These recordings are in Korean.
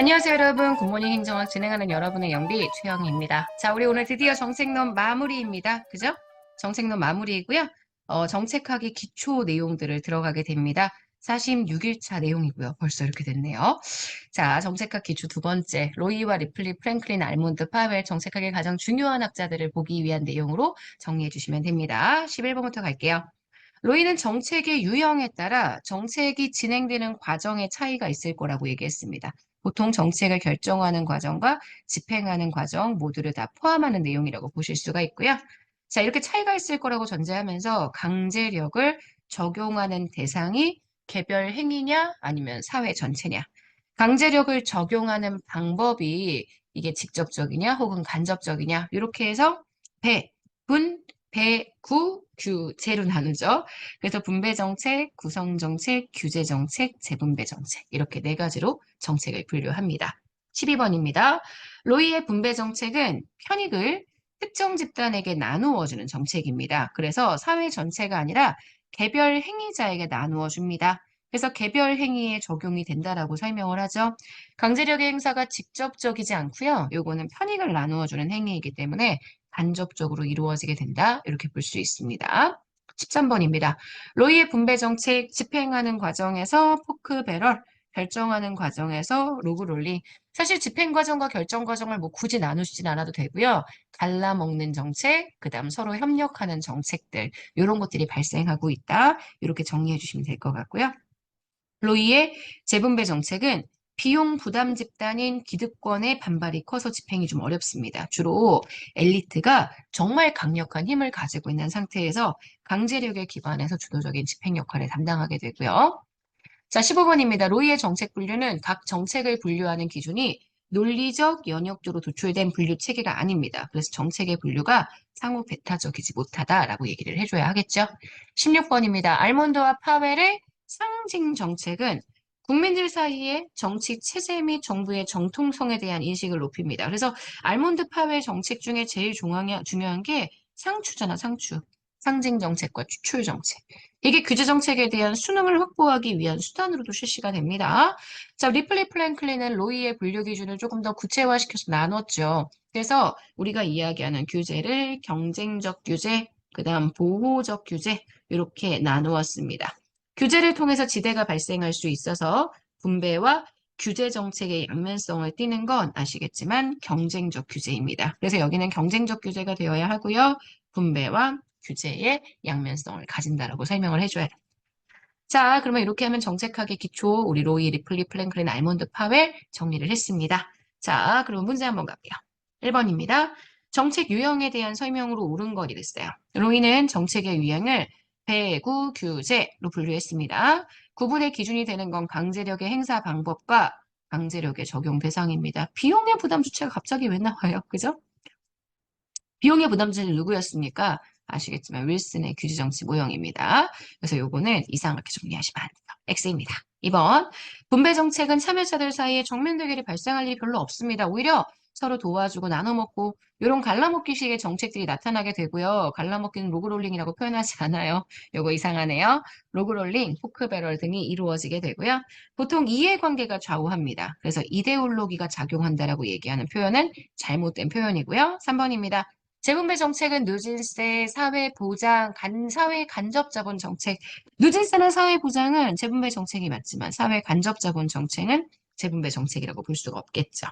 안녕하세요, 여러분. 굿모닝 행정학 진행하는 여러분의 영비 최영희입니다. 자, 우리 오늘 드디어 정책론 마무리입니다. 그죠? 정책론 마무리이고요. 정책학의 기초 내용들을 들어가게 됩니다. 46일차 내용이고요. 벌써 이렇게 됐네요. 자, 정책학 기초 두 번째, 로이와 리플리, 프랭클린, 알몬드, 파웰, 정책학의 가장 중요한 학자들을 보기 위한 내용으로 정리해 주시면 됩니다. 11번부터 갈게요. 로이는 정책의 유형에 따라 정책이 진행되는 과정의 차이가 있을 거라고 얘기했습니다. 보통 정책을 결정하는 과정과 집행하는 과정 모두를 다 포함하는 내용이라고 보실 수가 있고요. 자, 이렇게 차이가 있을 거라고 전제하면서 강제력을 적용하는 대상이 개별 행위냐 아니면 사회 전체냐. 강제력을 적용하는 방법이 이게 직접적이냐 혹은 간접적이냐 이렇게 해서 배, 분, 배, 구, 규, 제로 나누죠. 그래서 분배 정책, 구성 정책, 규제 정책, 재분배 정책 이렇게 네 가지로 정책을 분류합니다. 12번입니다. 로이의 분배 정책은 편익을 특정 집단에게 나누어 주는 정책입니다. 그래서 사회 전체가 아니라 개별 행위자에게 나누어 줍니다. 그래서 개별 행위에 적용이 된다라고 설명을 하죠. 강제력의 행사가 직접적이지 않고요. 요거는 편익을 나누어 주는 행위이기 때문에 간접적으로 이루어지게 된다. 이렇게 볼 수 있습니다. 13번입니다. 로이의 분배 정책 집행하는 과정에서 포크 배럴, 결정하는 과정에서 로그 롤링. 사실 집행 과정과 결정 과정을 뭐 굳이 나누시진 않아도 되고요. 갈라먹는 정책, 그다음 서로 협력하는 정책들 이런 것들이 발생하고 있다. 이렇게 정리해 주시면 될 것 같고요. 로이의 재분배 정책은 비용 부담 집단인 기득권의 반발이 커서 집행이 좀 어렵습니다. 주로 엘리트가 정말 강력한 힘을 가지고 있는 상태에서 강제력에 기반해서 주도적인 집행 역할을 담당하게 되고요. 자, 15번입니다. 로이의 정책 분류는 각 정책을 분류하는 기준이 논리적 연역도로 도출된 분류 체계가 아닙니다. 그래서 정책의 분류가 상호 배타적이지 못하다라고 얘기를 해줘야 하겠죠. 16번입니다. 알몬드와 파웰의 상징 정책은 국민들 사이에 정치 체제 및 정부의 정통성에 대한 인식을 높입니다. 그래서 알몬드 파웰 정책 중에 제일 중요한 게 상추잖아, 상추. 상징 정책과 추출 정책. 이게 규제 정책에 대한 수능을 확보하기 위한 수단으로도 실시가 됩니다. 자, 리플리 플랭클린은 로이의 분류 기준을 조금 더 구체화시켜서 나눴죠. 그래서 우리가 이야기하는 규제를 경쟁적 규제, 그다음 보호적 규제 이렇게 나누었습니다. 규제를 통해서 지대가 발생할 수 있어서 분배와 규제 정책의 양면성을 띠는 건 아시겠지만 경쟁적 규제입니다. 그래서 여기는 경쟁적 규제가 되어야 하고요. 분배와 규제의 양면성을 가진다라고 설명을 해줘야 돼요. 자, 그러면 이렇게 하면 정책학의 기초, 우리 로이, 리플리, 플랭클린, 알몬드, 파웰 정리를 했습니다. 자, 그럼 문제 한번 갈게요. 1번입니다. 정책 유형에 대한 설명으로 옳은 건 이랬어요. 로이는 정책의 유형을 배구, 규제로 분류했습니다. 구분의 기준이 되는 건 강제력의 행사 방법과 강제력의 적용 대상입니다. 비용의 부담 주체가 갑자기 왜 나와요? 그죠? 비용의 부담자는 누구였습니까? 아시겠지만 윌슨의 규제정치 모형입니다. 그래서 요거는 이상하게 정리하시면 안 돼요. X입니다. 2번 분배 정책은 참여자들 사이에 정면 대결이 발생할 일이 별로 없습니다. 오히려 서로 도와주고 나눠 먹고 이런 갈라먹기식의 정책들이 나타나게 되고요. 갈라먹기는 로그롤링이라고 표현하지 않아요. 요거 이상하네요. 로그롤링, 포크배럴 등이 이루어지게 되고요. 보통 이해관계가 좌우합니다. 그래서 이데올로기가 작용한다라고 얘기하는 표현은 잘못된 표현이고요. 3번입니다. 재분배 정책은 누진세, 사회보장, 사회 간접자본 정책. 누진세나 사회보장은 재분배 정책이 맞지만 사회 간접자본 정책은 재분배 정책이라고 볼 수가 없겠죠.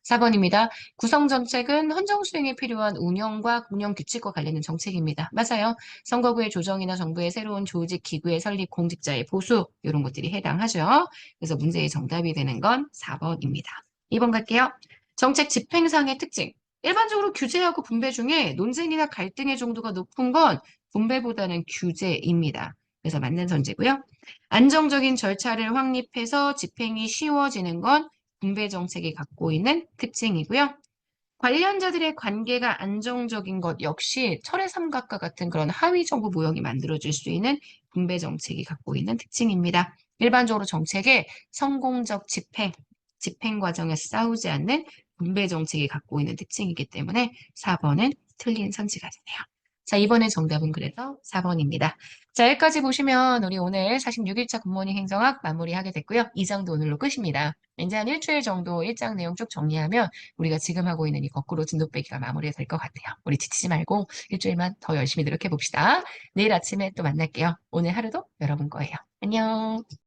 4번입니다. 구성정책은 헌정 수행에 필요한 운영과 운영 규칙과 관련된 정책입니다. 맞아요. 선거구의 조정이나 정부의 새로운 조직, 기구의 설립, 공직자의 보수 이런 것들이 해당하죠. 그래서 문제의 정답이 되는 건 4번입니다. 2번 갈게요. 정책 집행상의 특징. 일반적으로 규제하고 분배 중에 논쟁이나 갈등의 정도가 높은 건 분배보다는 규제입니다. 그래서 맞는 선제고요. 안정적인 절차를 확립해서 집행이 쉬워지는 건 분배 정책이 갖고 있는 특징이고요. 관련자들의 관계가 안정적인 것 역시 철의 삼각과 같은 그런 하위 정부 모형이 만들어질 수 있는 분배 정책이 갖고 있는 특징입니다. 일반적으로 정책의 성공적 집행 과정에서 싸우지 않는 분배 정책이 갖고 있는 특징이기 때문에 4번은 틀린 선지가 되네요. 자, 이번에 정답은 그래서 4번입니다. 자, 여기까지 보시면 우리 오늘 46일차 굿모닝 행정학 마무리하게 됐고요. 이 장도 오늘로 끝입니다. 이제 한 일주일 정도 일장 내용 쭉 정리하면 우리가 지금 하고 있는 이 거꾸로 진도 빼기가 마무리가 될 것 같아요. 우리 지치지 말고 일주일만 더 열심히 노력해 봅시다. 내일 아침에 또 만날게요. 오늘 하루도 여러분 거예요. 안녕.